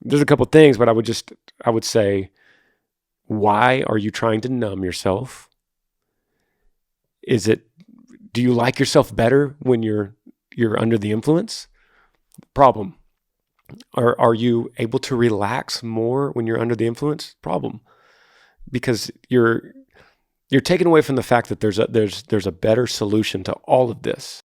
There's a couple things, but I would say, why are you trying to numb yourself? Do you like yourself better when you're under the influence? Problem. Are you able to relax more when you're under the influence? Problem. Because you're taken away from the fact that there's a better solution to all of this.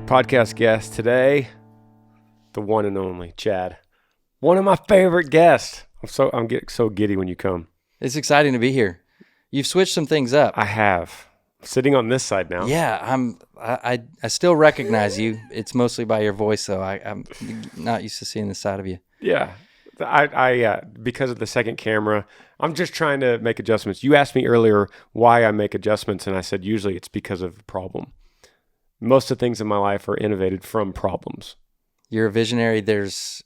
Podcast guest today, the one and only Chad. One of my favorite guests. I'm getting so giddy when you come. It's exciting to be here. You've switched some things up. I have. I'm sitting on this side now. Yeah, I still recognize you. It's mostly by your voice, though. I'm not used to seeing this side of you. Yeah. I because of the second camera, I'm just trying to make adjustments. You asked me earlier why I make adjustments, and I said usually it's because of a problem. Most of the things in my life are innovated from problems. You're a visionary.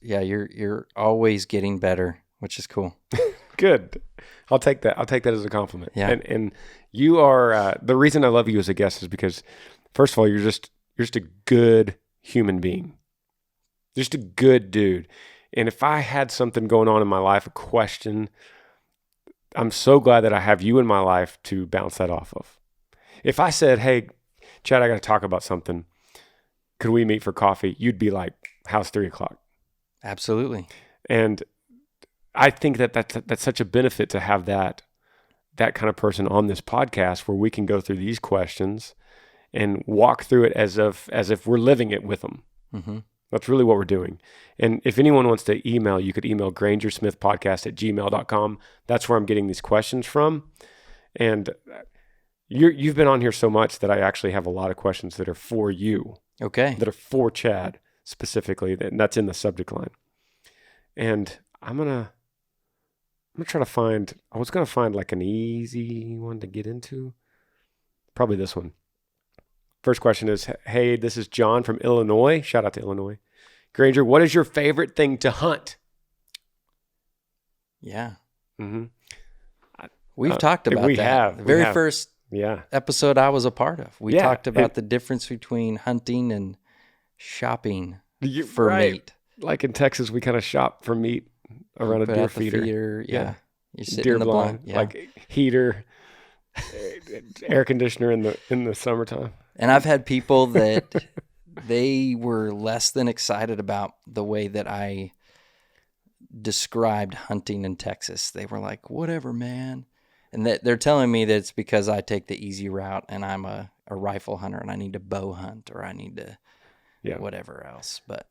You're always getting better, which is cool. Good. I'll take that. I'll take that as a compliment. Yeah. And you are the reason I love you as a guest is because, first of all, you're just a good human being, just a good dude. And if I had something going on in my life, a question, I'm so glad that I have you in my life to bounce that off of. If I said, "Hey, Chad, I got to talk about something. Could we meet for coffee?" You'd be like, "How's 3:00?" Absolutely. And I think that's such a benefit to have that kind of person on this podcast where we can go through these questions and walk through it as if we're living it with them. Mm-hmm. That's really what we're doing. And if anyone wants to email, you could email grangersmithpodcast@gmail.com. That's where I'm getting these questions from. And you've been on here so much that I actually have a lot of questions that are for you. Okay. That are for Chad specifically, and that's in the subject line. And I'm gonna try to find. I was gonna find like an easy one to get into. Probably this one. First question is, "Hey, this is John from Illinois. Shout out to Illinois. Granger, what is your favorite thing to hunt?" Yeah. Mm-hmm. We've talked about we that. Have. The we very have. first Yeah. episode I was a part of. We talked about the difference between hunting and shopping for meat. Like in Texas, we kind of shop for meat around a deer feeder. Yeah. You sit deer in the blind, blind. Yeah. like heater, air conditioner in the summertime. And I've had people that they were less than excited about the way that I described hunting in Texas. They were like, "Whatever, man." And that they're telling me that it's because I take the easy route and I'm a rifle hunter and I need to bow hunt or I need to whatever else. But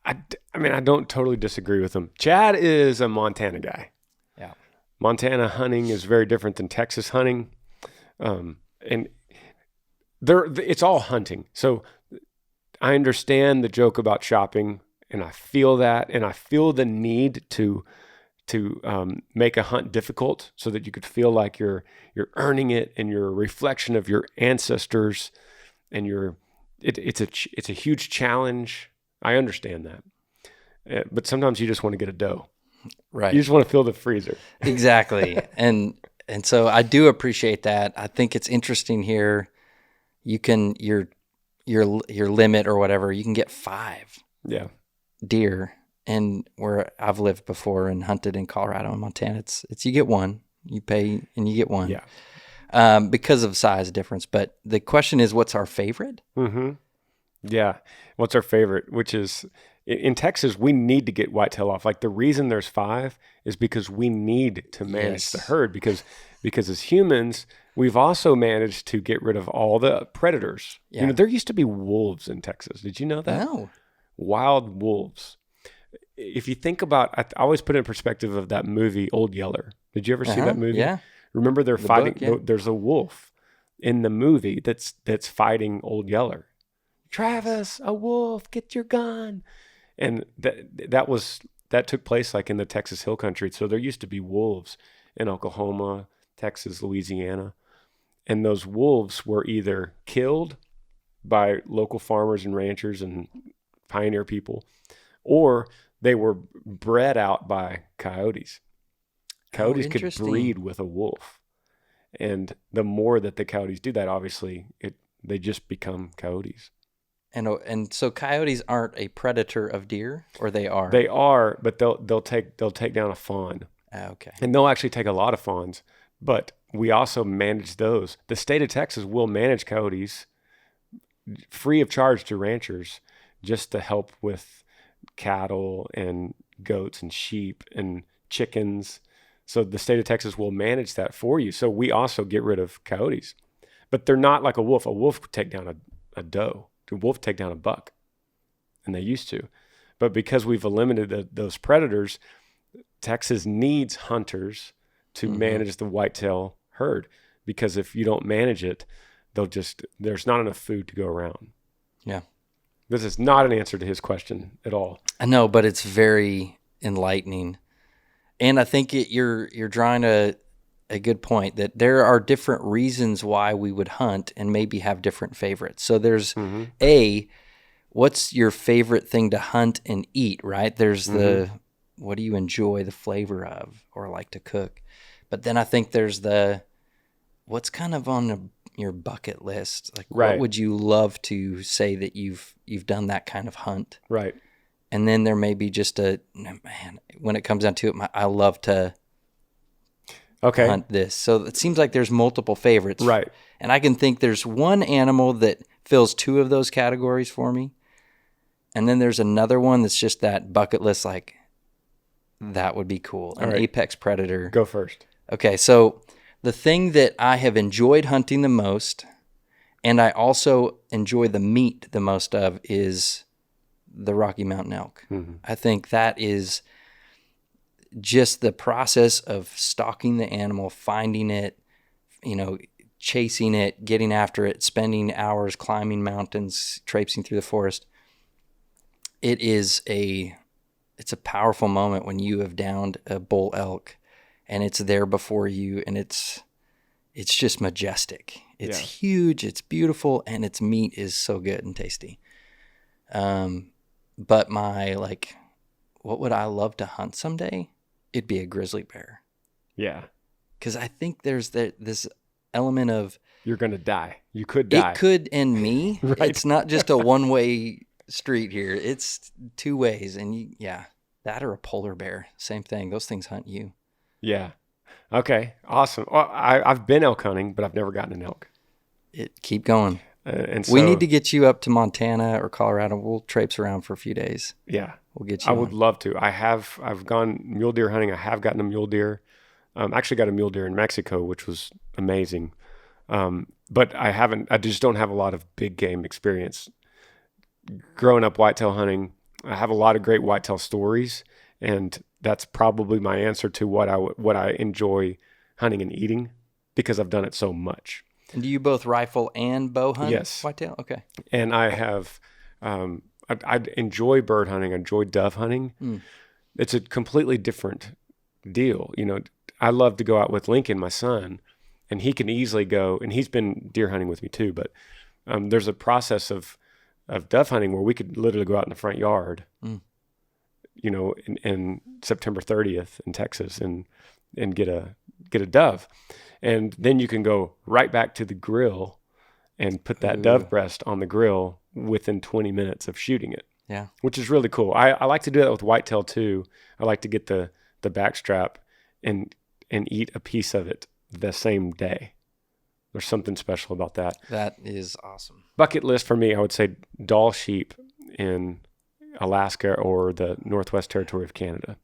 I mean, I don't totally disagree with them. Chad is a Montana guy. Yeah. Montana hunting is very different than Texas hunting. And it's all hunting. So I understand the joke about shopping, and I feel that, and I feel the need to make a hunt difficult so that you could feel like you're earning it and you're a reflection of your ancestors, and it's a huge challenge. I understand that, but sometimes you just want to get a doe. Right. You just want to fill the freezer. Exactly. And so I do appreciate that. I think it's interesting here. You can your limit or whatever. You can get 5 deer. And where I've lived before and hunted in Colorado and Montana, it's you get 1, you pay and you get 1. Yeah. Because of size difference. But the question is, what's our favorite? Mm-hmm. Yeah. What's our favorite? Which is, in Texas, we need to get whitetail off. Like the reason there's 5 is because we need to manage the herd because as humans, we've also managed to get rid of all the predators. Yeah. You know, there used to be wolves in Texas. Did you know that? No. Wild wolves. If you think about, I always put it in perspective of that movie, Old Yeller. Did you ever see that movie? Yeah. Remember they're fighting, book, yeah. There's a wolf in the movie that's fighting Old Yeller. "Travis, a wolf, get your gun." And that took place like in the Texas Hill Country. So there used to be wolves in Oklahoma, Texas, Louisiana. And those wolves were either killed by local farmers and ranchers and pioneer people, or they were bred out by coyotes. Coyotes could breed with a wolf. And the more that the coyotes do that, obviously, they just become coyotes. And so coyotes aren't a predator of deer, or they are? They are, but they'll take down a fawn. Okay. And they'll actually take a lot of fawns, but we also manage those. The state of Texas will manage coyotes free of charge to ranchers just to help with cattle and goats and sheep and chickens. So the state of Texas will manage that for you. So we also get rid of coyotes, but they're not like a wolf. A wolf would take down a doe. A wolf would take down a buck, and they used to. But because we've eliminated those predators, Texas needs hunters to manage the whitetail herd, because if you don't manage it, there's not enough food to go around. Yeah. This is not an answer to his question at all. I know, but it's very enlightening. And I think you're drawing a good point that there are different reasons why we would hunt and maybe have different favorites. So there's what's your favorite thing to hunt and eat, right? There's what do you enjoy the flavor of or like to cook? But then I think there's what's kind of on your bucket list? Like, what would you love to say that you've done that kind of hunt? Right. And then there may be just when it comes down to it, I love to hunt this. So it seems like there's multiple favorites. Right. And I can think there's one animal that fills two of those categories for me. And then there's another one that's just that bucket list, like, that would be cool. An apex predator. Go first. Okay, so the thing that I have enjoyed hunting the most, and I also enjoy the meat the most of, is the Rocky Mountain elk. I think that is just the process of stalking the animal, finding it, chasing it, getting after it, spending hours climbing mountains, traipsing through the forest. It's a powerful moment when you have downed a bull elk and it's there before you, and it's just majestic. It's huge, it's beautiful, and its meat is so good and tasty. But what would I love to hunt someday? It'd be a grizzly bear. Yeah. Because I think there's this element of... You're going to die. You could die. It could end me. Right. It's not just a one-way street here. It's two ways. And that or a polar bear. Same thing. Those things hunt you. Yeah. Okay. Awesome. Well, I've been elk hunting, but I've never gotten an elk. Keep going. And so, we need to get you up to Montana or Colorado. We'll traipse around for a few days. Yeah. We'll get you. I would love to. I've gone mule deer hunting. I have gotten a mule deer. Actually got a mule deer in Mexico, which was amazing. But I just don't have a lot of big game experience. Growing up whitetail hunting, I have a lot of great whitetail stories, and that's probably my answer to what I enjoy hunting and eating, because I've done it so much. And do you both rifle and bow hunt? Yes. Whitetail? Okay. And I have, I enjoy bird hunting. I enjoy dove hunting. It's a completely different deal. I love to go out with Lincoln, my son, and he can easily go, and he's been deer hunting with me too, but there's a process of dove hunting where we could literally go out in the front yard, in September 30th in Texas and get a dove. And then you can go right back to the grill and put that dove breast on the grill within 20 minutes of shooting it. Yeah. Which is really cool. I like to do that with whitetail too. I like to get the backstrap and eat a piece of it the same day. There's something special about that. That is awesome. Bucket list for me, I would say Dall sheep in Alaska or the Northwest Territory of Canada.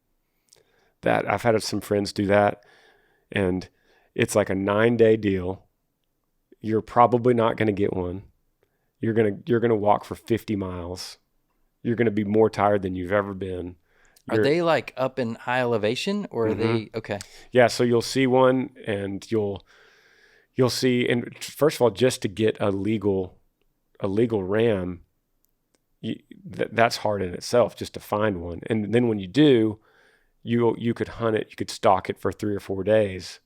That I've had some friends do that, and it's like a 9-day deal. You're probably not going to get one. You're going to walk for 50 miles. You're going to be more tired than you've ever been. Are they like up in high elevation, or are they okay? Yeah, so you'll see one, and you'll see, and first of all, just to get a legal ram, that's hard in itself, just to find one. And then when you do, you could hunt it, you could stalk it for 3 or 4 days,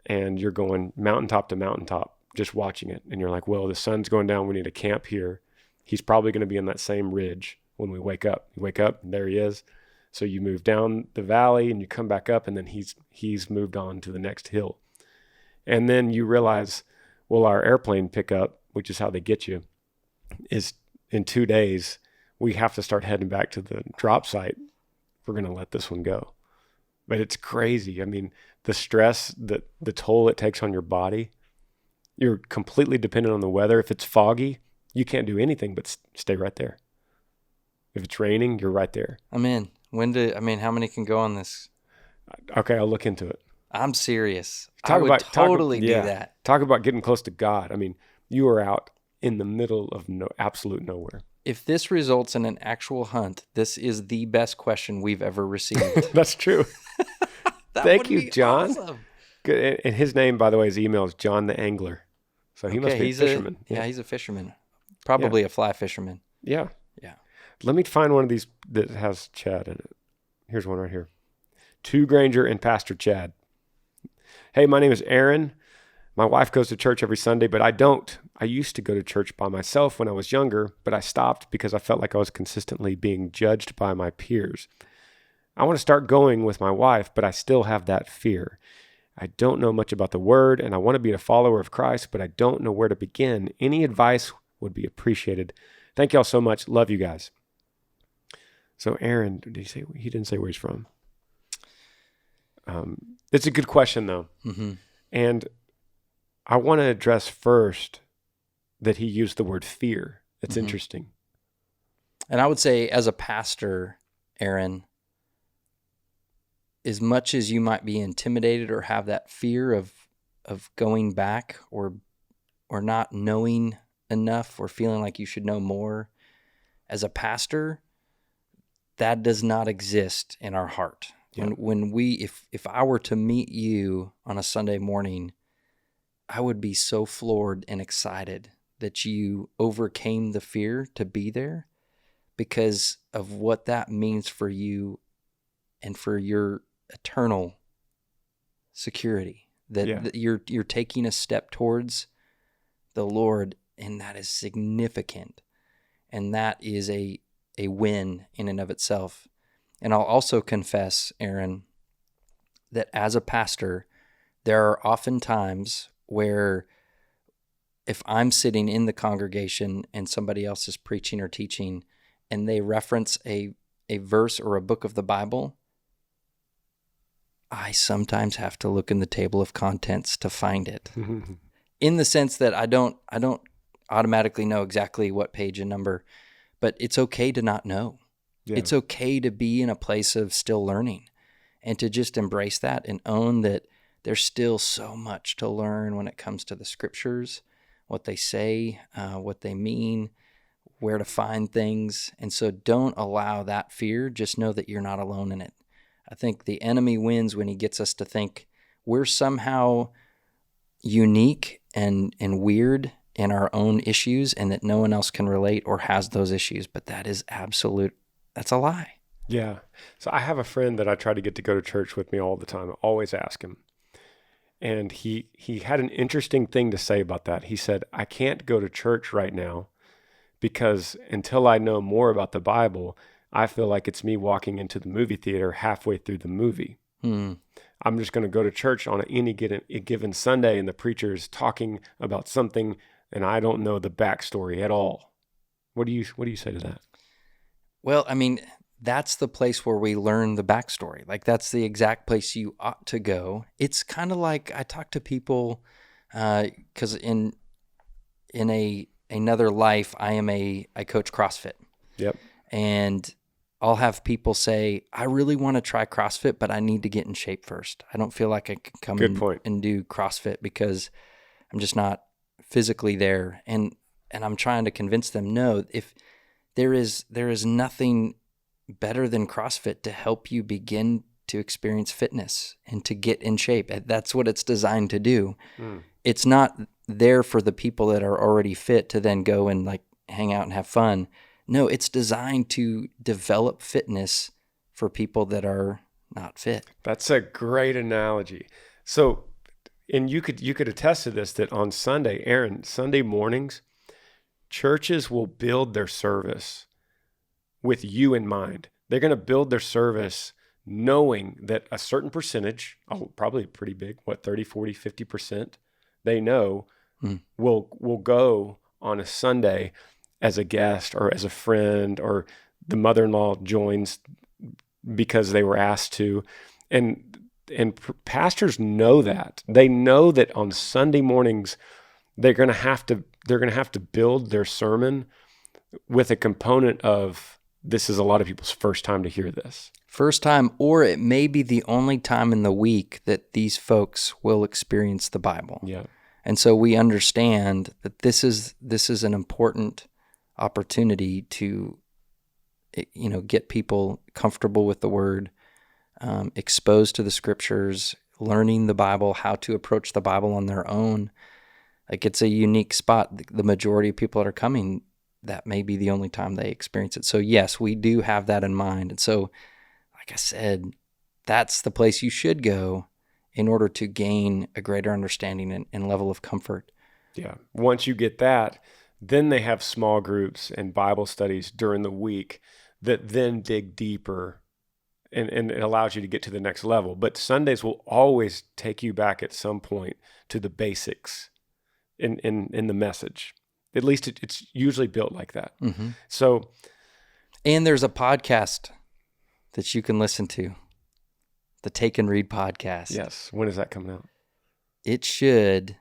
and you're going mountaintop to mountaintop, just watching it. And you're like, well, the sun's going down, we need to camp here. He's probably going to be on that same ridge when we wake up. You wake up, and there he is. So you move down the valley, and you come back up, and then he's moved on to the next hill. And then you realize, well, our airplane pickup, which is how they get you, is in 2 days. We have to start heading back to the drop site. We're going to let this one go. But it's crazy. I mean, the stress, the toll it takes on your body, you're completely dependent on the weather. If it's foggy, you can't do anything but stay right there. If it's raining, you're right there. I'm in. How many can go on this? Okay, I'll look into it. I'm serious. I would totally do that. Talk about getting close to God. I mean, you are out in the middle of absolute nowhere. If this results in an actual hunt, this is the best question we've ever received. That's true. Thank you, John. Awesome. Good. And his name, by the way, his email is John the Angler. So he must be a fisherman. He's a fisherman. Probably a fly fisherman. Yeah. Yeah. Let me find one of these that has Chad in it. Here's one right here. To Granger and Pastor Chad. Hey, my name is Aaron. My wife goes to church every Sunday, but I don't. I used to go to church by myself when I was younger, but I stopped because I felt like I was consistently being judged by my peers. I want to start going with my wife, but I still have that fear. I don't know much about the word, and I want to be a follower of Christ, but I don't know where to begin. Any advice would be appreciated. Thank y'all so much. Love you guys. So Aaron, he didn't say where he's from. It's a good question, though. Mm-hmm. And I want to address first that he used the word fear. That's interesting. And I would say, as a pastor, Aaron, as much as you might be intimidated or have that fear of going back or not knowing enough or feeling like you should know more, as a pastor, that does not exist in our heart. Yeah. If I were to meet you on a Sunday morning, I would be so floored and excited that you overcame the fear to be there because of what that means for you and for your eternal security. That you're taking a step towards the Lord, and that is significant. And that is a win in and of itself. And I'll also confess, Aaron, that as a pastor, there are often times where if I'm sitting in the congregation and somebody else is preaching or teaching and they reference a verse or a book of the Bible, I sometimes have to look in the table of contents to find it. In the sense that I don't automatically know exactly what page and number, but it's okay to not know. Yeah. It's okay to be in a place of still learning and to just embrace that and own that there's still so much to learn when it comes to the scriptures, what they say, what they mean, where to find things. And so don't allow that fear. Just know that you're not alone in it. I think the enemy wins when he gets us to think we're somehow unique and weird in our own issues and that no one else can relate or has those issues. But that is that's a lie. Yeah. So I have a friend that I try to get to go to church with me all the time. I always ask him. And he had an interesting thing to say about that. He said, I can't go to church right now because until I know more about the Bible, I feel like it's me walking into the movie theater halfway through the movie. I'm just going to go to church on any given Sunday and the preacher is talking about something and I don't know the backstory at all. What do you say to that? Well, I mean, that's the place where we learn the backstory. Like that's the exact place you ought to go. It's kind of like I talk to people because in another life, I coach CrossFit. Yep. And I'll have people say, I really want to try CrossFit, but I need to get in shape first. I don't feel like I can come and do CrossFit because I'm just not physically there. And I'm trying to convince them, no, if there is nothing better than CrossFit to help you begin to experience fitness and to get in shape. That's what it's designed to do. It's not there for the people that are already fit to then go and like hang out and have fun. No, it's designed to develop fitness for people that are not fit. That's a great analogy. So, and you could attest to this, that on Sunday, Aaron, Sunday mornings, churches will build their service with you in mind. They're going to build their service knowing that a certain percentage, probably pretty big, 30, 40, 50%, they know will go on a Sunday as a guest or as a friend, or the mother-in-law joins because they were asked to. And pastors know that. They know that on Sunday mornings they're going to have to build their sermon with a component of, this is a lot of people's first time to hear this. First time, or it may be the only time in the week that these folks will experience the Bible. Yeah. And so we understand that this is an important opportunity to, get people comfortable with the Word, exposed to the Scriptures, learning the Bible, how to approach the Bible on their own. Like, it's a unique spot. The majority of people that are coming, that may be the only time they experience it. So yes, we do have that in mind. And so, like I said, that's the place you should go in order to gain a greater understanding and level of comfort. Yeah. Once you get that, then they have small groups and Bible studies during the week that then dig deeper, and it allows you to get to the next level. But Sundays will always take you back at some point to the basics in the message. At least it's usually built like that. Mm-hmm. So, and there's a podcast that you can listen to, the Take and Read podcast. Yes. When is that coming out? It should,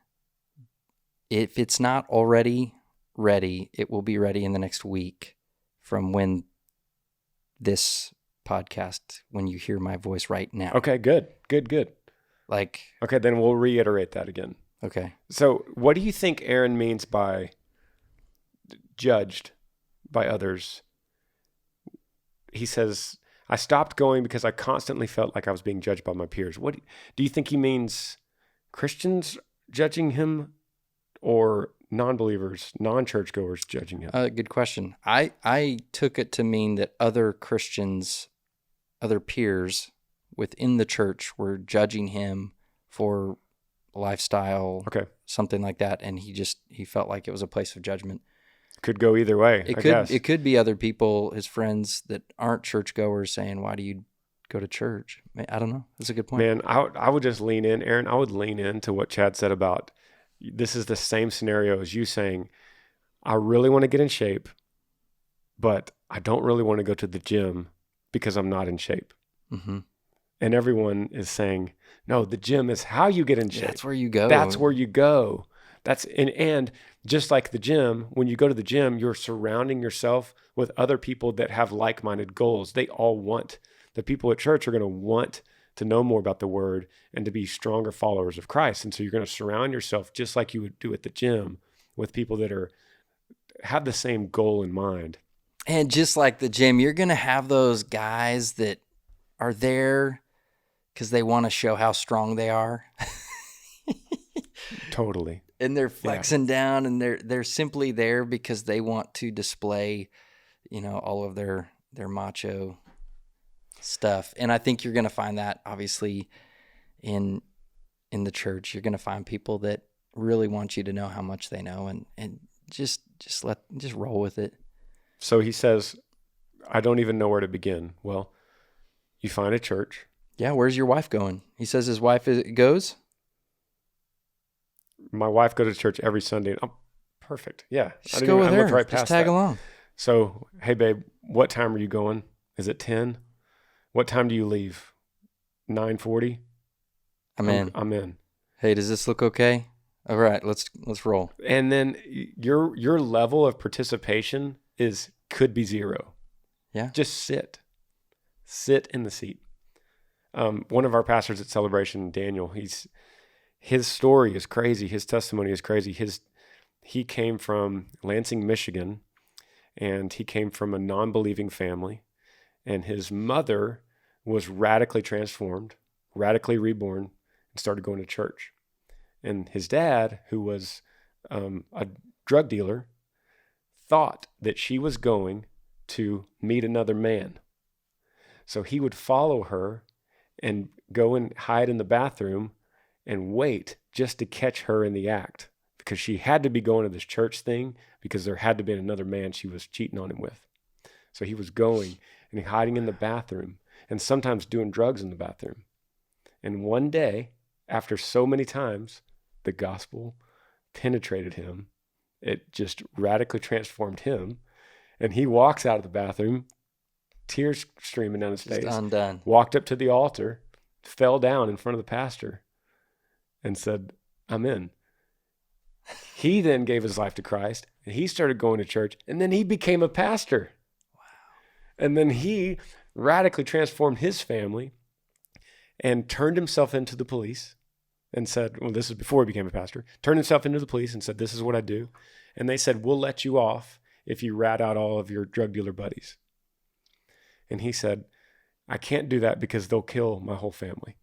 if it's not already ready, it will be ready in the next week from when this podcast, when you hear my voice right now. Okay, good. Okay, then we'll reiterate that again. Okay. So what do you think Aaron means by judged by others? He says, I stopped going because I constantly felt like I was being judged by my peers. What do you think he means? Christians judging him, or non-believers, non-churchgoers judging him? Good question. I took it to mean that other Christians, other peers within the church were judging him for lifestyle, something like that, and he felt like it was a place of judgment. Could go either way. It could be other people, his friends that aren't churchgoers, saying, "Why do you go to church?" I don't know. That's a good point. Man, I would just lean in, Aaron. I would lean into what Chad said about this is the same scenario as you saying, I really want to get in shape, but I don't really want to go to the gym because I'm not in shape. Mm-hmm. And everyone is saying, no, the gym is how you get in shape. That's where you go. That's where you go. And just like the gym, when you go to the gym, you're surrounding yourself with other people that have like-minded goals. They all want, the people at church are going to want to know more about the Word and to be stronger followers of Christ. And so you're going to surround yourself just like you would do at the gym with people that have the same goal in mind. And just like the gym, you're going to have those guys that are there because they want to show how strong they are. Totally. And they're flexing down, and they're simply there because they want to display, all of their macho stuff. And I think you're going to find that obviously in the church. You're going to find people that really want you to know how much they know, and just roll with it. So he says, I don't even know where to begin. Well, you find a church. Yeah, where's your wife going? He says his wife goes. My wife goes to church every Sunday. Oh, perfect. Yeah. Just go with her. Right just tag along. So, hey, babe, what time are you going? Is it 10? What time do you leave? 9:40? I'm in. I'm in. Hey, does this look okay? All right, let's roll. And then your level of participation could be zero. Yeah. Just sit in the seat. One of our pastors at Celebration, Daniel, his story is crazy. His testimony is crazy. He came from Lansing, Michigan, and he came from a non-believing family, and his mother was radically transformed, radically reborn, and started going to church. And his dad, who was a drug dealer, thought that she was going to meet another man. So he would follow her and go and hide in the bathroom and wait just to catch her in the act, because she had to be going to this church thing because there had to be another man she was cheating on him with. So he was going and hiding in the bathroom. and sometimes doing drugs in the bathroom. And one day, after so many times, the gospel penetrated him. It just radically transformed him. And he walks out of the bathroom, tears streaming down his face, undone. Walked up to the altar, fell down in front of the pastor, and said, I'm in. He then gave his life to Christ, and he started going to church, and then he became a pastor. Wow. And then he radically transformed his family and turned himself into the police and said, well, this is before he became a pastor, turned himself into the police and said, this is what I do. And they said, we'll let you off if you rat out all of your drug dealer buddies. And he said, I can't do that because they'll kill my whole family.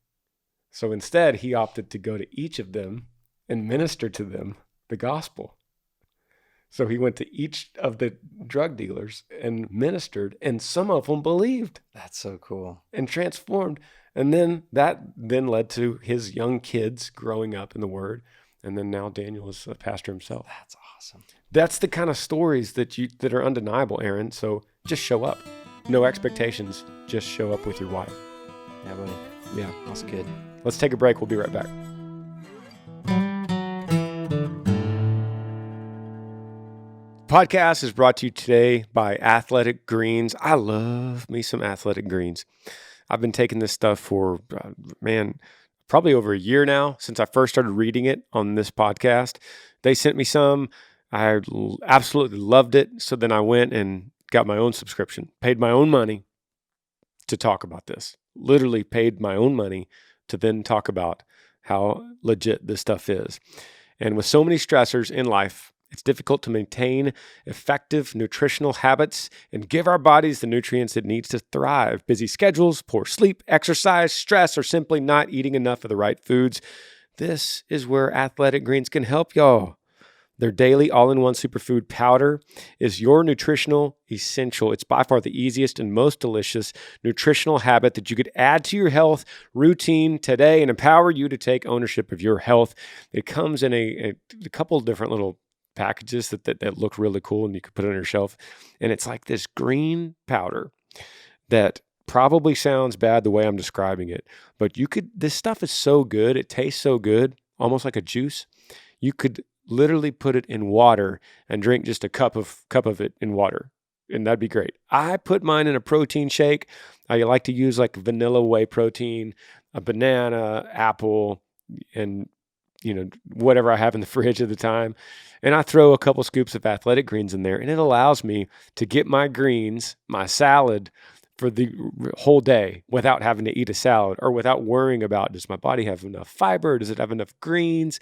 So instead, he opted to go to each of them and minister to them the gospel. So he went to each of the drug dealers and ministered, and some of them believed. That's so cool. And transformed. And then that then led to his young kids growing up in the Word. And then now Daniel is a pastor himself. That's awesome. That's the kind of stories that are undeniable, Aaron. So just show up. No expectations. Just show up with your wife. Yeah, buddy. Yeah. That's good. Let's take a break. We'll be right back. Podcast is brought to you today by Athletic Greens. I love me some Athletic Greens. I've been taking this stuff for, probably over a year now since I first started reading it on this podcast. They sent me some. I absolutely loved it. So then I went and got my own subscription, paid my own money to talk about this. Literally paid my own money to then talk about how legit this stuff is. And with so many stressors in life, it's difficult to maintain effective nutritional habits and give our bodies the nutrients it needs to thrive. Busy schedules, poor sleep, exercise, stress, or simply not eating enough of the right foods. This is where Athletic Greens can help y'all. Their daily all-in-one superfood powder is your nutritional essential. It's by far the easiest and most delicious nutritional habit that you could add to your health routine today and empower you to take ownership of your health. It comes in a couple of different little packages that look really cool, and you could put it on your shelf. And it's like this green powder that probably sounds bad the way I'm describing it, but this stuff is so good. It tastes so good, almost like a juice. You could literally put it in water and drink just a cup of it in water, and that'd be great. I put mine in a protein shake. I like to use like vanilla whey protein, a banana, apple, and whatever I have in the fridge at the time. And I throw a couple scoops of Athletic Greens in there, and it allows me to get my greens, my salad for the whole day without having to eat a salad or without worrying about, does my body have enough fiber? Does it have enough greens?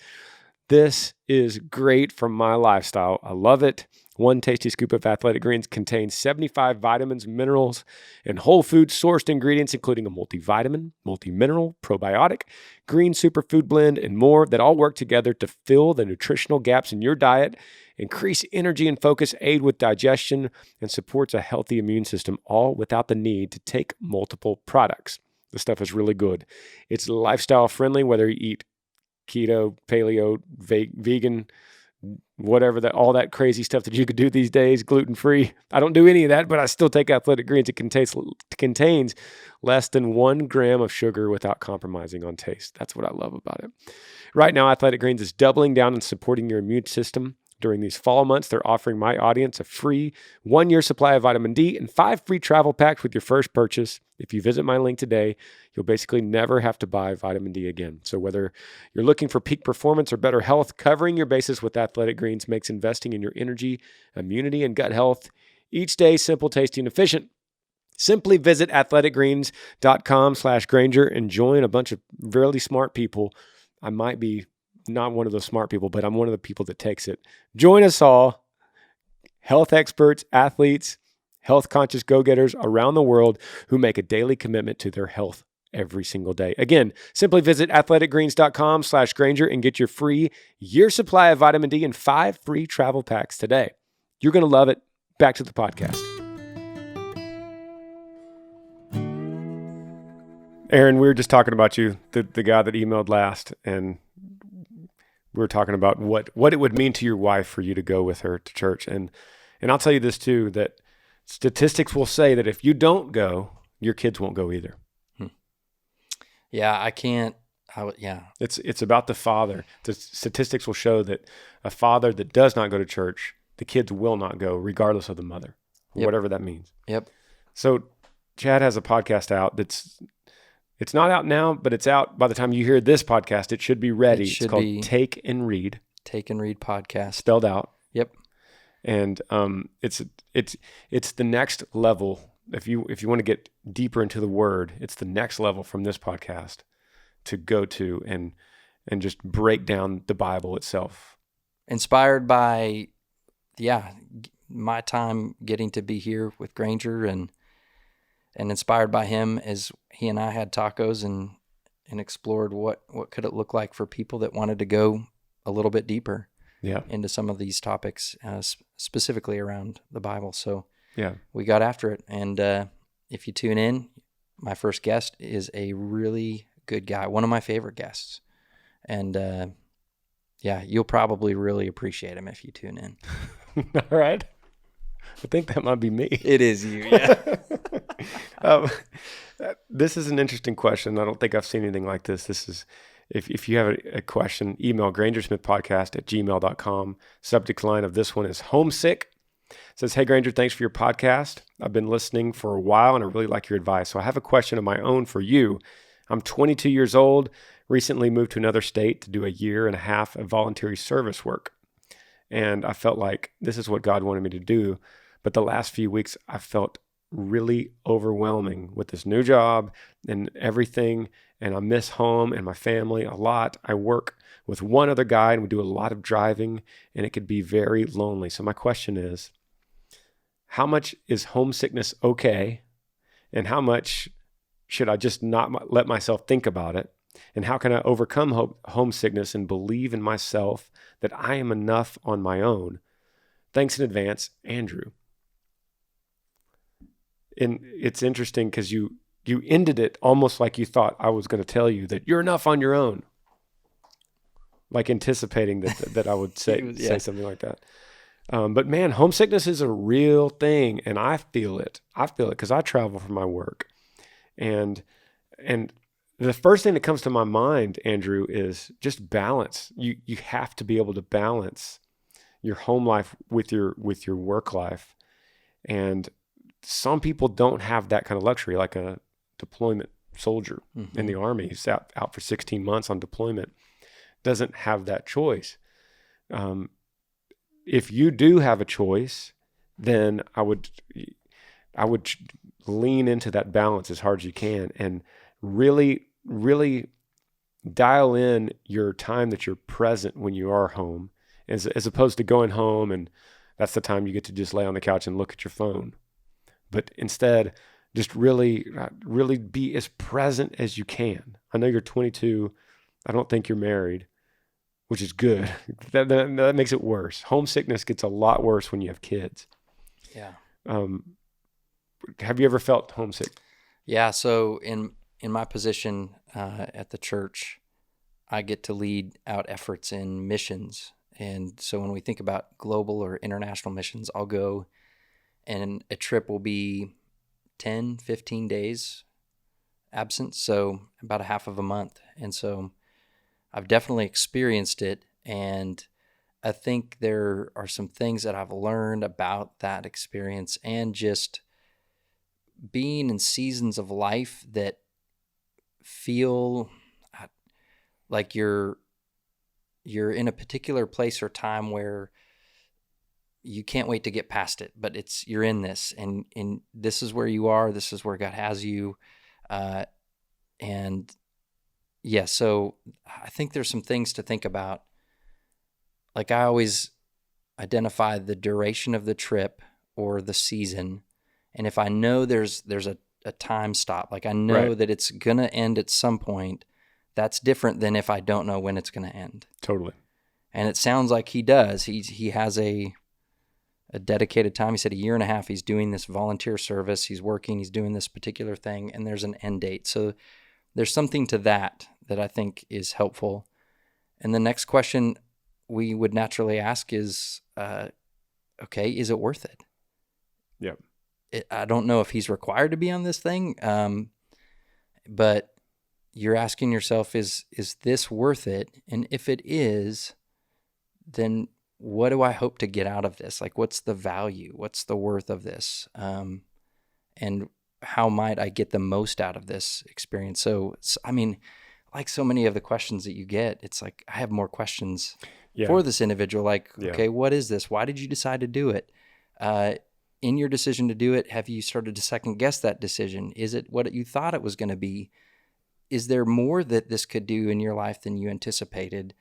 This is great for my lifestyle. I love it. One tasty scoop of Athletic Greens contains 75 vitamins, minerals, and whole food sourced ingredients, including a multivitamin, multi-mineral, probiotic, green superfood blend, and more that all work together to fill the nutritional gaps in your diet, increase energy and focus, aid with digestion, and supports a healthy immune system, all without the need to take multiple products. This stuff is really good. It's lifestyle friendly, whether you eat keto, paleo, vegan, whatever all that crazy stuff that you could do these days, gluten-free. I don't do any of that, but I still take Athletic Greens. It contains less than 1 gram of sugar without compromising on taste. That's what I love about it. Right now, Athletic Greens is doubling down on supporting your immune system. During these fall months, they're offering my audience a free 1-year supply of vitamin D and 5 free travel packs with your first purchase. If you visit my link today, you'll basically never have to buy vitamin D again. So whether you're looking for peak performance or better health, covering your bases with Athletic Greens makes investing in your energy, immunity, and gut health each day simple, tasty, and efficient. Simply visit athleticgreens.com/Granger and join a bunch of really smart people. I might be not one of those smart people, but I'm one of the people that takes it. Join us all, health experts, athletes, health conscious go-getters around the world who make a daily commitment to their health every single day. Again, simply visit athleticgreens.com/Granger and get your free year supply of vitamin D and 5 free travel packs today. You're going to love it. Back to the podcast. Aaron, we were just talking about you, the guy that emailed last, and we were talking about what it would mean to your wife for you to go with her to church. And I'll tell you this too, that statistics will say that if you don't go, your kids won't go either. Yeah, I can't. Yeah. It's about the father. The statistics will show that a father that does not go to church, the kids will not go, regardless of the mother, whatever that means. Yep. So Chad has a podcast out it's not out now, but it's out by the time you hear this podcast. It should be ready. It's called Take and Read. Take and Read podcast. Spelled out. Yep. And it's the next level. If you want to get deeper into the word, it's the next level from this podcast to go to and just break down the Bible itself. Inspired by, my time getting to be here with Granger and inspired by him as he and I had tacos and explored what could it look like for people that wanted to go a little bit deeper into some of these topics, specifically around the Bible. So we got after it. And if you tune in, my first guest is a really good guy, one of my favorite guests. And you'll probably really appreciate him if you tune in. All right. I think that might be me. It is you, yeah. This is an interesting question. I don't think I've seen anything like this. This is, if you have a question, email grangersmithpodcast@gmail.com. Subject line of this one is homesick. It says, "Hey Granger, thanks for your podcast. I've been listening for a while and I really like your advice. So I have a question of my own for you. I'm 22 years old, recently moved to another state to do a year and a half of voluntary service work. And I felt like this is what God wanted me to do. But the last few weeks, I felt really overwhelming with this new job and everything. And I miss home and my family a lot. I work with one other guy and we do a lot of driving and it could be very lonely. So my question is, how much is homesickness okay? And how much should I just not let myself think about it? And how can I overcome homesickness and believe in myself that I am enough on my own? Thanks in advance, Andrew." And it's interesting because you ended it almost like you thought I was going to tell you that you're enough on your own, like anticipating that I would say something like that. But man, homesickness is a real thing, and I feel it. I feel it because I travel for my work, and the first thing that comes to my mind, Andrew, is just balance. You have to be able to balance your home life with your work life, and some people don't have that kind of luxury, like a deployment soldier in the Army who's out for 16 months on deployment, doesn't have that choice. If you do have a choice, then I would lean into that balance as hard as you can and really dial in your time that you're present when you are home, as opposed to going home and that's the time you get to just lay on the couch and look at your phone. But instead, just really be as present as you can. I know you're 22. I don't think you're married, which is good. That makes it worse. Homesickness gets a lot worse when you have kids. Yeah. Have you ever felt homesick? Yeah. So in my position at the church, I get to lead out efforts in missions. And so when we think about global or international missions, I'll go and a trip will be 10, 15 days absent. So about a half of a month. And so I've definitely experienced it. And I think there are some things that I've learned about that experience and just being in seasons of life that feel like you're in a particular place or time where you can't wait to get past it, but you're in this and this is where you are. This is where God has you. So I think there's some things to think about. Like I always identify the duration of the trip or the season. And if I know there's a time stop, like I know that it's going to end at some point, that's different than if I don't know when it's going to end. Totally. And it sounds like he does. He has a dedicated time. He said a year and a half he's doing this volunteer service. He's working, he's doing this particular thing, and there's an end date. So there's something to that I think is helpful. And the next question we would naturally ask is, okay, is it worth it? Yep. I don't know if he's required to be on this thing, but you're asking yourself, is this worth it? And if it is, then what do I hope to get out of this? Like, what's the value? What's the worth of this? And how might I get the most out of this experience? So I mean, like so many of the questions that you get, it's like, I have more questions for this individual. Like, okay, what is this? Why did you decide to do it? In your decision to do it, have you started to second guess that decision? Is it what you thought it was going to be? Is there more that this could do in your life than you anticipated?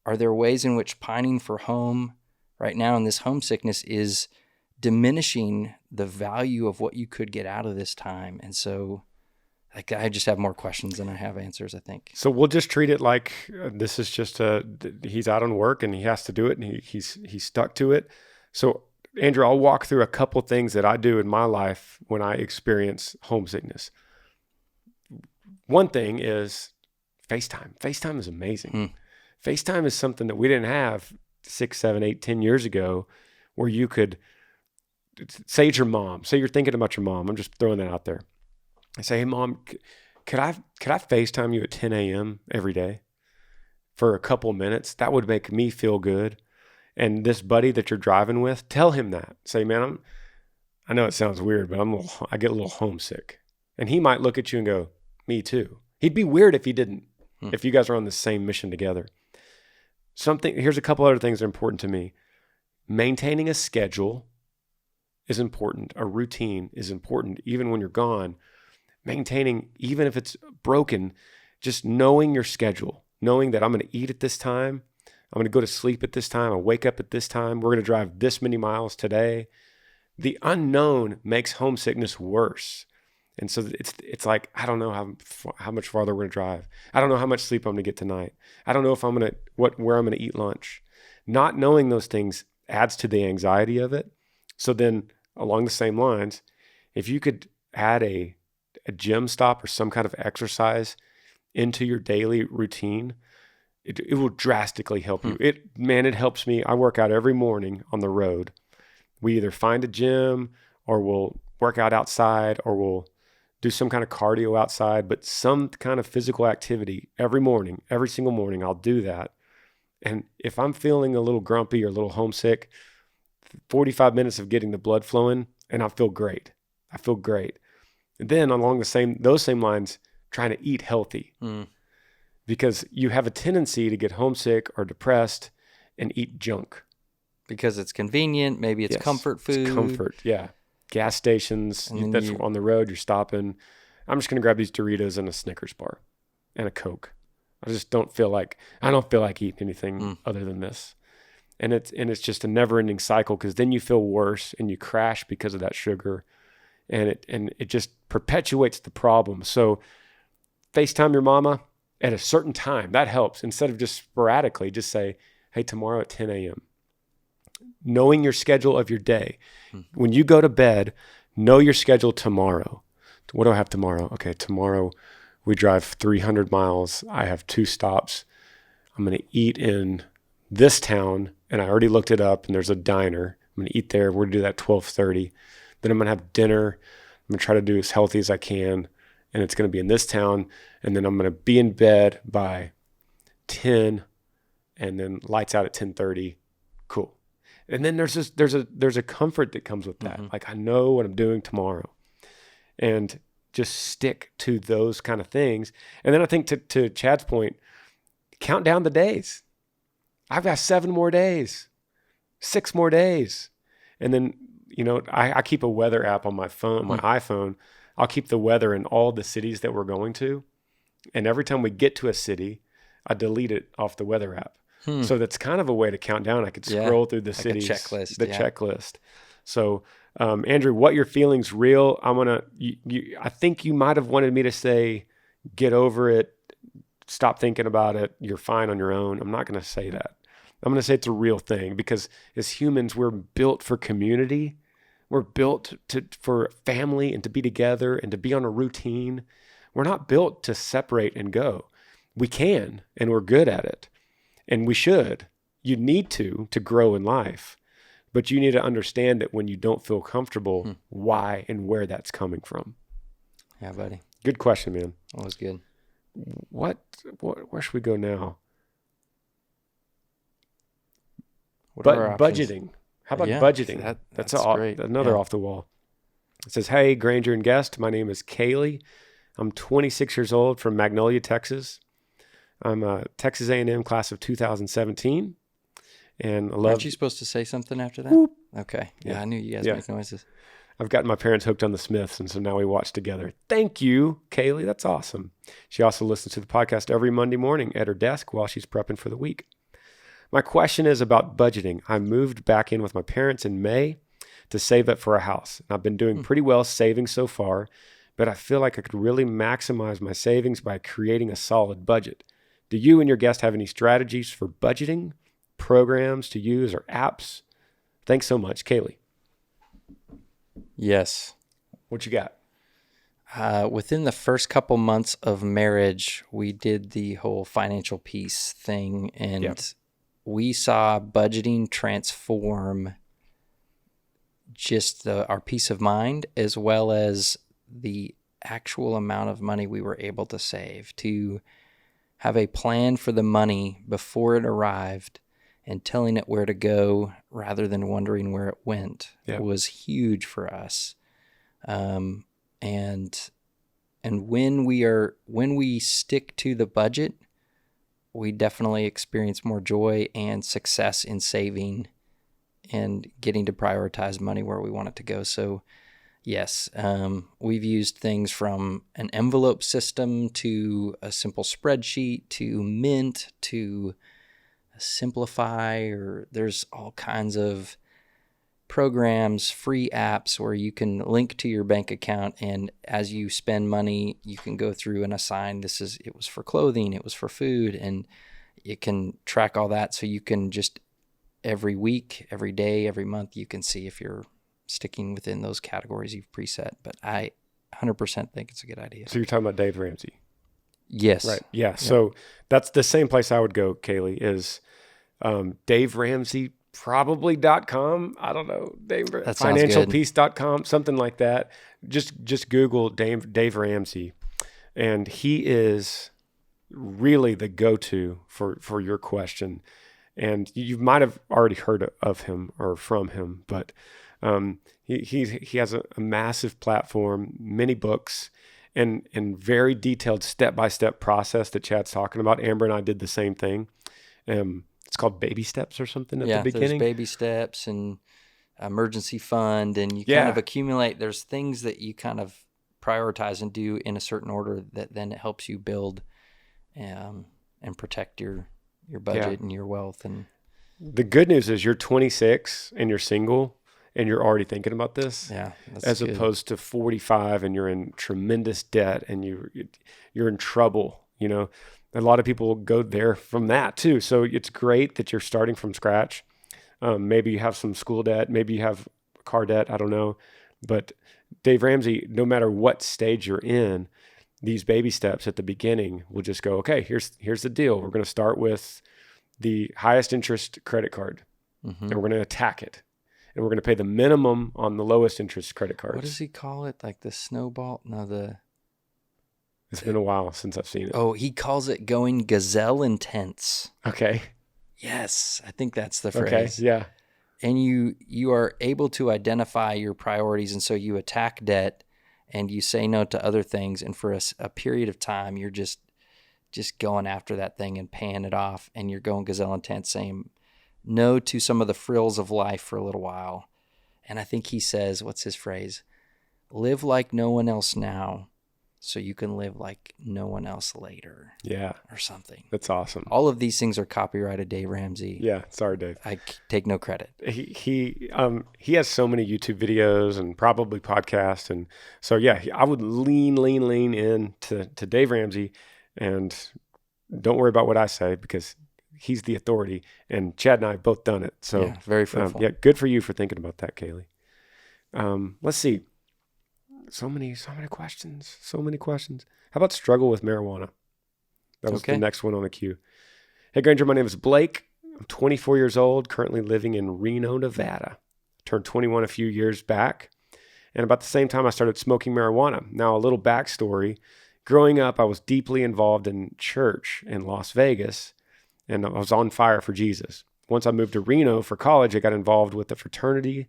Are there ways in which pining for home right now in this homesickness is diminishing the value of what you could get out of this time? And so, like, I just have more questions than I have answers, I think. So we'll just treat it like this is just he's out on work and he has to do it, and he's stuck to it. So Andrew, I'll walk through a couple things that I do in my life when I experience homesickness. One thing is FaceTime. FaceTime is amazing. FaceTime is something that we didn't have 6, 7, 8, 10 years ago, where you could say it's your mom. Say you're thinking about your mom. I'm just throwing that out there. I say, hey, Mom, could I FaceTime you at 10 a.m. every day for a couple minutes? That would make me feel good. And this buddy that you're driving with, tell him that. Say, man, I know it sounds weird, but I get a little homesick. And he might look at you and go, me too. He'd be weird if he didn't, if you guys are on the same mission together. Here's a couple other things that are important to me. Maintaining a schedule is important. A routine is important, even when you're gone. Maintaining, even if it's broken, just knowing your schedule, knowing that I'm going to eat at this time, I'm going to go to sleep at this time, I'll wake up at this time, we're going to drive this many miles today. The unknown makes homesickness worse. And so it's like, I don't know how much farther we're going to drive. I don't know how much sleep I'm going to get tonight. I don't know if where I'm going to eat lunch. Not knowing those things adds to the anxiety of it. So then along the same lines, if you could add a gym stop or some kind of exercise into your daily routine, it will drastically help you. It helps me. I work out every morning on the road. We either find a gym or we'll work out outside or we'll do some kind of cardio outside, but some kind of physical activity every morning, every single morning, I'll do that. And if I'm feeling a little grumpy or a little homesick, 45 minutes of getting the blood flowing, and I feel great. And then along those same lines, trying to eat healthy. Because you have a tendency to get homesick or depressed and eat junk. Because it's convenient. Maybe it's comfort food. It's comfort, yeah. Gas stations, that's on the road, you're stopping. I'm just going to grab these Doritos and a Snickers bar and a Coke. I don't feel like eating anything other than this. And it's just a never-ending cycle, because then you feel worse and you crash because of that sugar. And it just perpetuates the problem. So FaceTime your mama at a certain time. That helps. Instead of just sporadically, just say, hey, tomorrow at 10 a.m. Knowing your schedule of your day. When you go to bed, know your schedule tomorrow. What do I have tomorrow? Okay, tomorrow we drive 300 miles. I have 2 stops. I'm going to eat in this town, and I already looked it up, and there's a diner. I'm going to eat there. We're going to do that 12:30. Then I'm going to have dinner. I'm going to try to do as healthy as I can, and it's going to be in this town. And then I'm going to be in bed by 10, and then lights out at 10:30. Cool. And then there's a comfort that comes with that. Like, I know what I'm doing tomorrow, and just stick to those kind of things. And then I think to Chad's point, count down the days. I've got 7 more days, 6 more days. And then, I keep a weather app on my phone, my iPhone. I'll keep the weather in all the cities that we're going to. And every time we get to a city, I delete it off the weather app. So that's kind of a way to count down. I could scroll through the cities, checklist. So, Andrew, what you're feeling's real. I think you might have wanted me to say, get over it, stop thinking about it, you're fine on your own. I'm not going to say that. I'm going to say it's a real thing, because as humans, we're built for community. We're built for family and to be together and to be on a routine. We're not built to separate and go. We can, and we're good at it. And we should. You need to grow in life. but you need to understand that when you don't feel comfortable, why and where that's coming from. Yeah, buddy. Good question, man. That was good. Where should we go now? What are our options? Budgeting. How about Yeah, budgeting? that's great. Another Yeah. off the wall. It says, "Hey, Granger and guest. My name is Kaylee. I'm 26 years old from Magnolia, Texas. I'm a Texas A&M class of 2017, and I love. Aren't you supposed to say something after that? Whoop. Okay. Yeah, Yeah. I knew you guys Yeah. make noises. I've gotten my parents hooked on the Smiths, and so now we watch together. Thank you, Kaylee. That's awesome. She also listens to the podcast every Monday morning at her desk while she's prepping for the week. My question is about budgeting. I moved back in with my parents in May to save up for a house. And I've been doing pretty well saving so far, but I feel like I could really maximize my savings by creating a solid budget. Do you and your guest have any strategies for budgeting, programs to use, or apps? Thanks so much, Kaylee. Yes. What you got? Within the first couple months of marriage, we did the whole financial peace thing, and we saw budgeting transform just our peace of mind, as well as the actual amount of money we were able to save. To have a plan for the money before it arrived and telling it where to go rather than wondering where it went was huge for us. And when we stick to the budget, we definitely experience more joy and success in saving and getting to prioritize money where we want it to go. So yes, we've used things from an envelope system to a simple spreadsheet to Mint to Simplify, or there's all kinds of programs, free apps where you can link to your bank account, and as you spend money, you can go through and assign it was for clothing, it was for food, and it can track all that, so you can just every week, every day, every month, you can see if you're sticking within those categories you've preset. But I 100% think it's a good idea. So you're talking about Dave Ramsey. Yes. Right. Yeah. So that's the same place I would go, Kaylee, is DaveRamsey.com. I don't know. FinancialPeace.com, something like that. Just Google Dave Ramsey. And he is really the go-to for your question. And you might have already heard of him or from him, but he has a massive platform, many books, and very detailed step-by-step process that Chad's talking about. Amber and I did the same thing. It's called baby steps or something at the beginning. There's baby steps and emergency fund, and you kind of accumulate. There's things that you kind of prioritize and do in a certain order that then it helps you build and protect your budget and your wealth. And the good news is you're 26 and you're single and you're already thinking about this. Yeah, as good. Opposed to 45 and you're in tremendous debt and you're in trouble. You know, a lot of people go there from that too. So it's great that you're starting from scratch. Maybe you have some school debt, maybe you have car debt. I don't know. But Dave Ramsey, no matter what stage you're in, these baby steps at the beginning will just go, okay, here's the deal. We're going to start with the highest interest credit card, and we're going to attack it. And we're going to pay the minimum on the lowest interest credit cards. What does he call it? Like the snowball? No, It's been a while since I've seen it. Oh, he calls it going gazelle intense. Okay. Yes, I think that's the phrase. Okay, yeah. And you are able to identify your priorities, and so you attack debt and you say no to other things, and for a period of time you're just going after that thing and paying it off, and you're going gazelle intense, saying no to some of the frills of life for a little while. And I think he says, what's his phrase? Live like no one else now, so you can live like no one else later. Yeah. Or something. That's awesome. All of these things are copyrighted Dave Ramsey. Yeah. Sorry, Dave. I take no credit. He has so many YouTube videos and probably podcasts. And so, yeah, I would lean in to Dave Ramsey, and don't worry about what I say because he's the authority, and Chad and I have both done it. So yeah, very fruitful. Good for you for thinking about that, Kaylee. Let's see. So many questions. How about struggle with marijuana? That was the next one on the queue. Hey, Granger, my name is Blake. I'm 24 years old, currently living in Reno, Nevada. Turned 21 a few years back. And about the same time, I started smoking marijuana. Now, a little backstory. Growing up, I was deeply involved in church in Las Vegas, and I was on fire for Jesus. Once I moved to Reno for college, I got involved with the fraternity.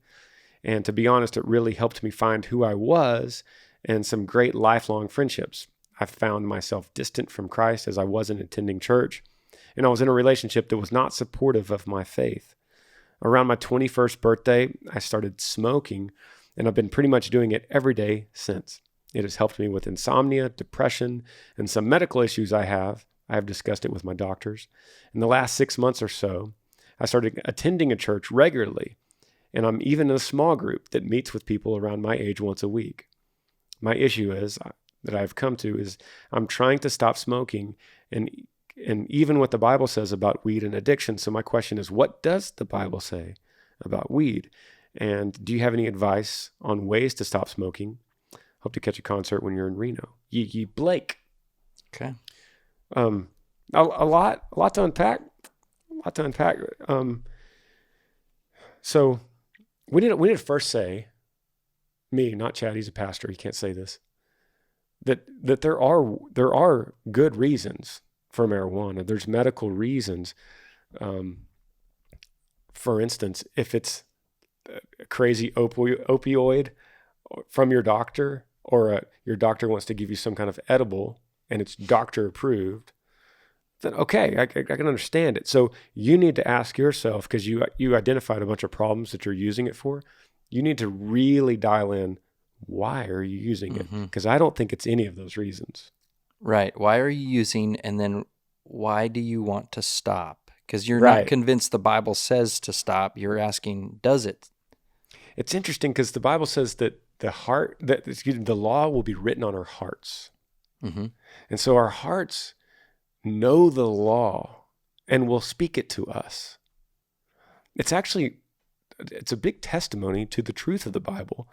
And to be honest, it really helped me find who I was and some great lifelong friendships. I found myself distant from Christ as I wasn't attending church, and I was in a relationship that was not supportive of my faith. Around my 21st birthday, I started smoking, and I've been pretty much doing it every day since. It has helped me with insomnia, depression, and some medical issues I have. I have discussed it with my doctors. In the last 6 months or so, I started attending a church regularly, and I'm even in a small group that meets with people around my age once a week. My issue that I've come to is I'm trying to stop smoking, and even what the Bible says about weed and addiction. So my question is, what does the Bible say about weed? And do you have any advice on ways to stop smoking? Hope to catch a concert when you're in Reno. Ye Blake. Okay. A lot to unpack. So we need to first say, me, not Chad, he's a pastor, he can't say this, that there are good reasons for marijuana. There's medical reasons. For instance, if it's a crazy opioid from your doctor, or your doctor wants to give you some kind of edible and it's doctor approved, then okay, I can understand it. So you need to ask yourself, because you identified a bunch of problems that you're using it for. You need to really dial in, why are you using it? Because I don't think it's any of those reasons. Right. Why are you using, and then why do you want to stop? Because you're not convinced the Bible says to stop. You're asking, does it? It's interesting because the Bible says that the law will be written on our hearts. And so our hearts know the law and will speak it to us. It's a big testimony to the truth of the Bible,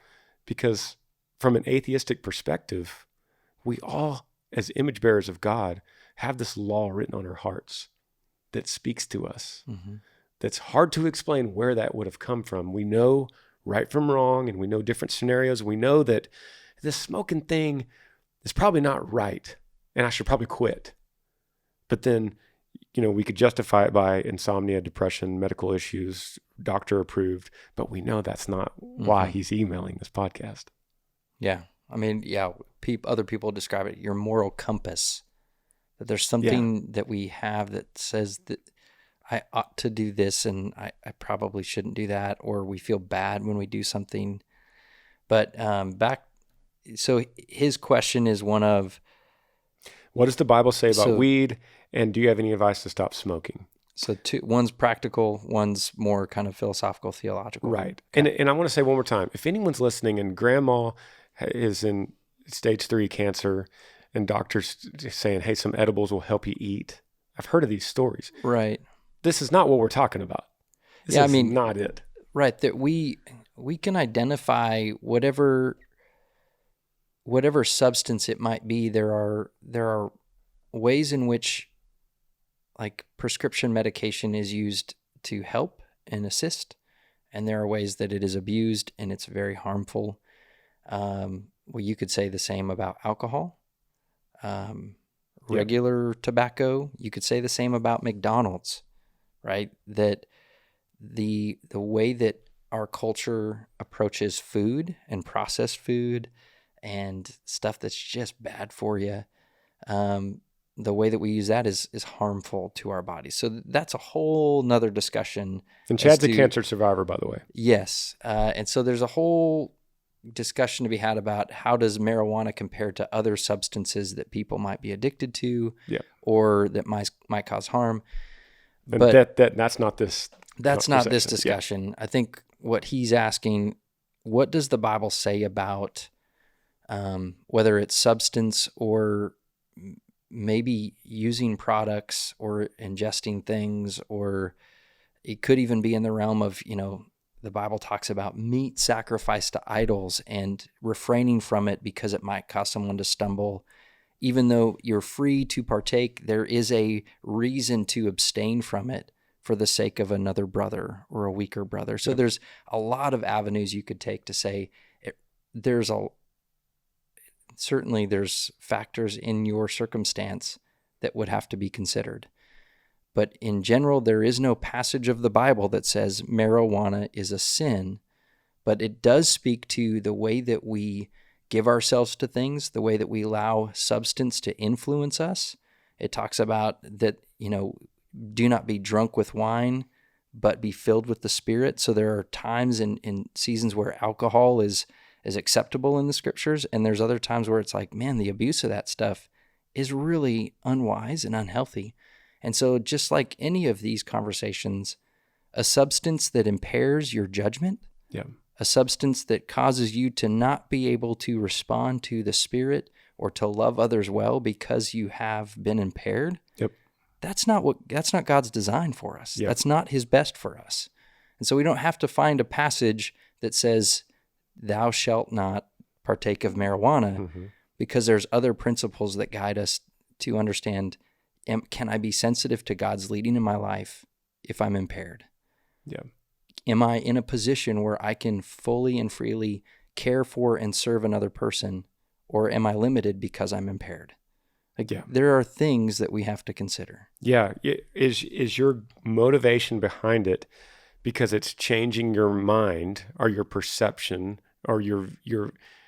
because from an atheistic perspective, we all, as image bearers of God, have this law written on our hearts that speaks to us. That's hard to explain where that would have come from. We know right from wrong, and we know different scenarios. We know that this smoking thing is probably not right, and I should probably quit. But then, we could justify it by insomnia, depression, medical issues, doctor approved, but we know that's not why he's emailing this podcast. Yeah. I mean, other people describe it, your moral compass, that there's something that we have that says that I ought to do this and I probably shouldn't do that, or we feel bad when we do something. But so his question is one of, what does the Bible say about weed, and do you have any advice to stop smoking? So one's practical, one's more kind of philosophical, theological. Right. Okay. And I want to say one more time, if anyone's listening and grandma is in stage 3 cancer and doctors saying, hey, some edibles will help you eat. I've heard of these stories. Right. This is not what we're talking about. This is not it. Right. That we can identify whatever substance it might be. There are ways in which, like, prescription medication is used to help and assist, and there are ways that it is abused and it's very harmful. Well, you could say the same about alcohol, regular tobacco. You could say the same about McDonald's, right? That the way that our culture approaches food and processed food and stuff that's just bad for you, the way that we use that is harmful to our bodies. So that's a whole nother discussion. And Chad's a cancer survivor, by the way. Yes. And so there's a whole discussion to be had about how does marijuana compare to other substances that people might be addicted to, or that might cause harm. And but that's not this. That's not this discussion. I think what he's asking, what does the Bible say about whether it's substance or maybe using products or ingesting things, or it could even be in the realm of, the Bible talks about meat sacrificed to idols and refraining from it because it might cause someone to stumble. Even though you're free to partake, there is a reason to abstain from it for the sake of another brother or a weaker brother. So there's a lot of avenues you could take to say certainly there's factors in your circumstance that would have to be considered. But in general, there is no passage of the Bible that says marijuana is a sin, but it does speak to the way that we give ourselves to things, the way that we allow substance to influence us. It talks about that, do not be drunk with wine, but be filled with the Spirit. So there are times in seasons where alcohol is acceptable in the scriptures, and there's other times where it's like, man, the abuse of that stuff is really unwise and unhealthy. And so just like any of these conversations, a substance that impairs your judgment, a substance that causes you to not be able to respond to the Spirit or to love others well because you have been impaired, that's not God's design for us. That's not his best for us. And so we don't have to find a passage that says, thou shalt not partake of marijuana, because there's other principles that guide us to understand, can I be sensitive to God's leading in my life if I'm impaired? Am I in a position where I can fully and freely care for and serve another person, or am I limited because I'm impaired? There are things that we have to consider. Is your motivation behind it because it's changing your mind or your perception, or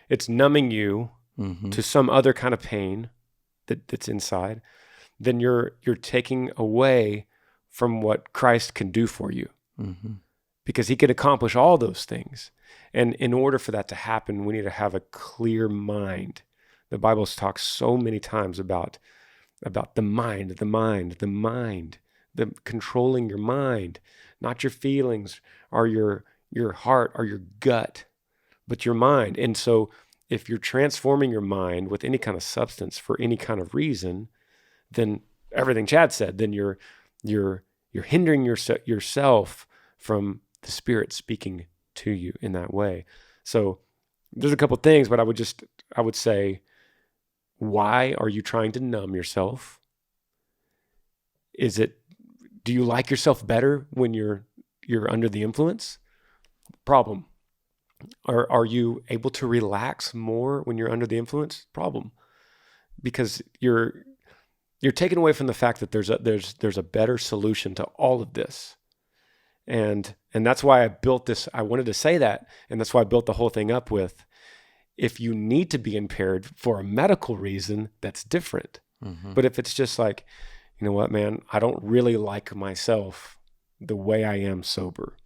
it's numbing you to some other kind of pain that's inside? Then you're taking away from what Christ can do for you, because he can accomplish all those things. And in order for that to happen, we need to have a clear mind. The Bible talks so many times about the mind, the controlling your mind, not your feelings or your heart or your gut, but your mind. And so if you're transforming your mind with any kind of substance for any kind of reason, then everything Chad said, then you're hindering yourself from the Spirit speaking to you in that way. So there's a couple of things, but I would say, why are you trying to numb yourself? Do you like yourself better when you're under the influence? Problem. Are you able to relax more when you're under the influence? Problem. Because you're taken away from the fact that there's a better solution to all of this. And that's why I built this. I wanted to say that, and that's why I built the whole thing up with, if you need to be impaired for a medical reason, that's different. But if it's just like, you know what, man, I don't really like myself the way I am sober.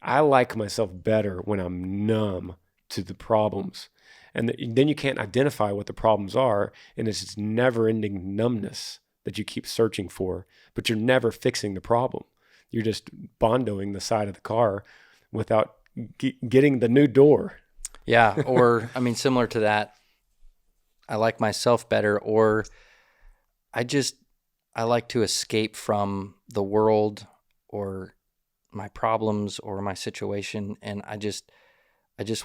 I like myself better when I'm numb to the problems. And then you can't identify what the problems are, and it's this never-ending numbness that you keep searching for, but you're never fixing the problem. You're just bondoing the side of the car without getting the new door. Or, similar to that, I like myself better, or I like to escape from the world or my problems or my situation, and I just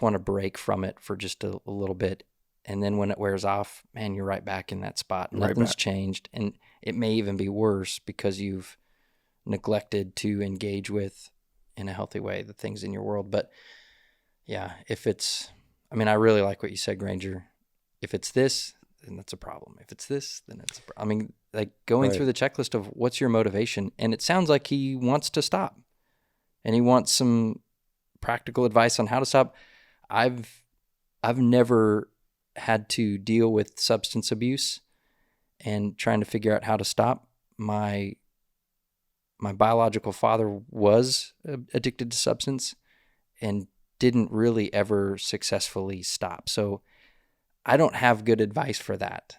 want to break from it for just a little bit. And then when it wears off, man, you're right back in that spot. Nothing's changed. And it may even be worse because you've neglected to engage with, in a healthy way, the things in your world. But if it's, I really like what you said, Granger. If it's this, then that's a problem. If it's this, then it's a problem. Going through the checklist of what's your motivation. And it sounds like he wants to stop. And he wants some practical advice on how to stop. I've never had to deal with substance abuse and trying to figure out how to stop. My biological father was addicted to substance and didn't really ever successfully stop. So I don't have good advice for that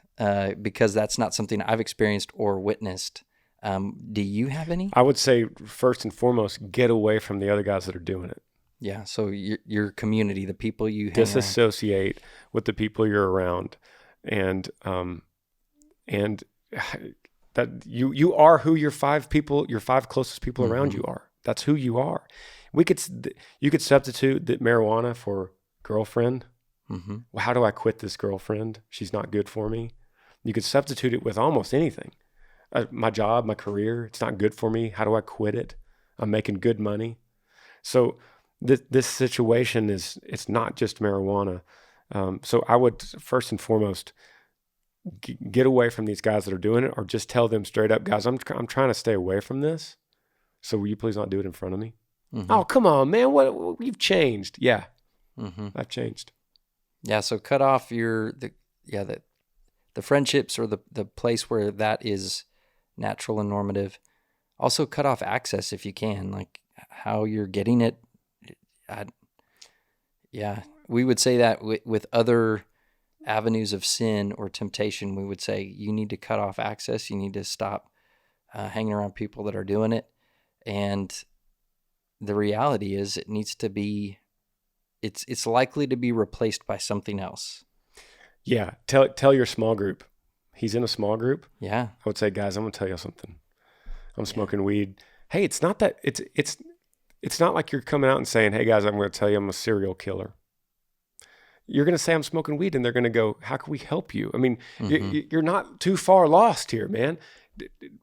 because that's not something I've experienced or witnessed. Do you have any? I would say, first and foremost, get away from the other guys that are doing it. So your community, the people you hang disassociate with the people you're around, and that you are who your five closest people around you are. That's who you are. You could substitute the marijuana for girlfriend. Well, how do I quit this girlfriend? She's not good for me. You could substitute it with almost anything. My job, my career, it's not good for me. How do I quit it? I'm making good money. So this situation it's not just marijuana. So I would first and foremost get away from these guys that are doing it, or just tell them straight up, guys, I'm trying to stay away from this. So will you please not do it in front of me? Mm-hmm. Oh, come on, man. What you've changed. Yeah. Mm-hmm. I've changed. Yeah. So cut off the friendships or the place where that is natural and normative. Also cut off access if you can, like how you're getting it. We would say that with other avenues of sin or temptation, we would say you need to cut off access. You need to stop hanging around people that are doing it. And the reality is it needs to be, it's likely to be replaced by something else. Yeah. Tell your small group. He's in a small group. Yeah. I would say, guys, I'm going to tell you something. I'm smoking weed. Hey, it's not that it's not like you're coming out and saying, hey guys, I'm going to tell you I'm a serial killer. You're going to say I'm smoking weed, and they're going to go, how can we help you? I mean, you're not too far lost here, man.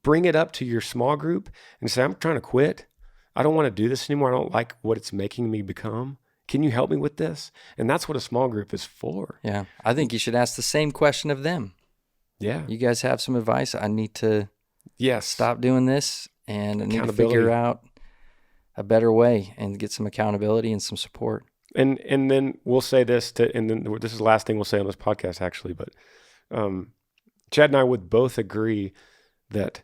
Bring it up to your small group and say, I'm trying to quit. I don't want to do this anymore. I don't like what it's making me become. Can you help me with this? And that's what a small group is for. Yeah. I think you should ask the same question of them. Yeah. You guys have some advice? I need to stop doing this, and I need to figure out a better way and get some accountability and some support. And then we'll say this and then this is the last thing we'll say on this podcast, actually. But Chad and I would both agree that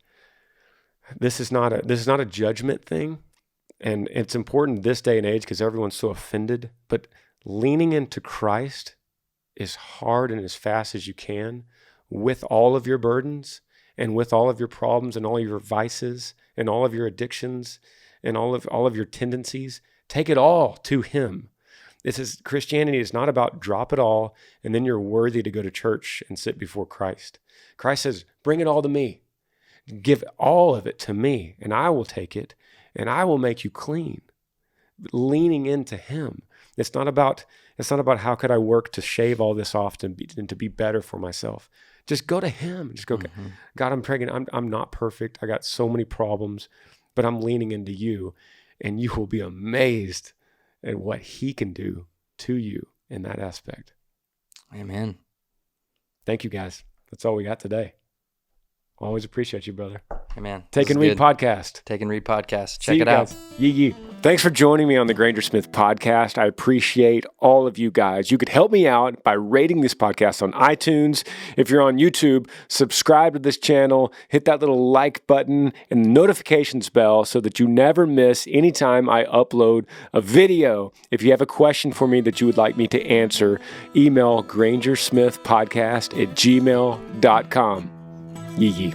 this is not a judgment thing, and it's important this day and age because everyone's so offended. But leaning into Christ as hard and as fast as you can, with all of your burdens and with all of your problems and all your vices and all of your addictions and all of your tendencies, take it all to Him. Christianity is not about drop it all and then you're worthy to go to church and sit before Christ. Christ says, bring it all to me. Give all of it to me, and I will take it, and I will make you clean. Leaning into Him. It's not about how could I work to shave all this off and to be better for myself. Just go to Him. Just go, God, I'm pregnant. I'm not perfect. I got so many problems, but I'm leaning into you, and you will be amazed at what He can do to you in that aspect. Amen. Thank you, guys. That's all we got today. Always appreciate you, brother. Amen. Take and Read podcast. Take and Read podcast. Check it out. Yee. Thanks for joining me on the Granger Smith Podcast. I appreciate all of you guys. You could help me out by rating this podcast on iTunes. If you're on YouTube, subscribe to this channel, hit that little like button and the notifications bell so that you never miss anytime I upload a video. If you have a question for me that you would like me to answer, email grangersmithpodcast@gmail.com. Yee.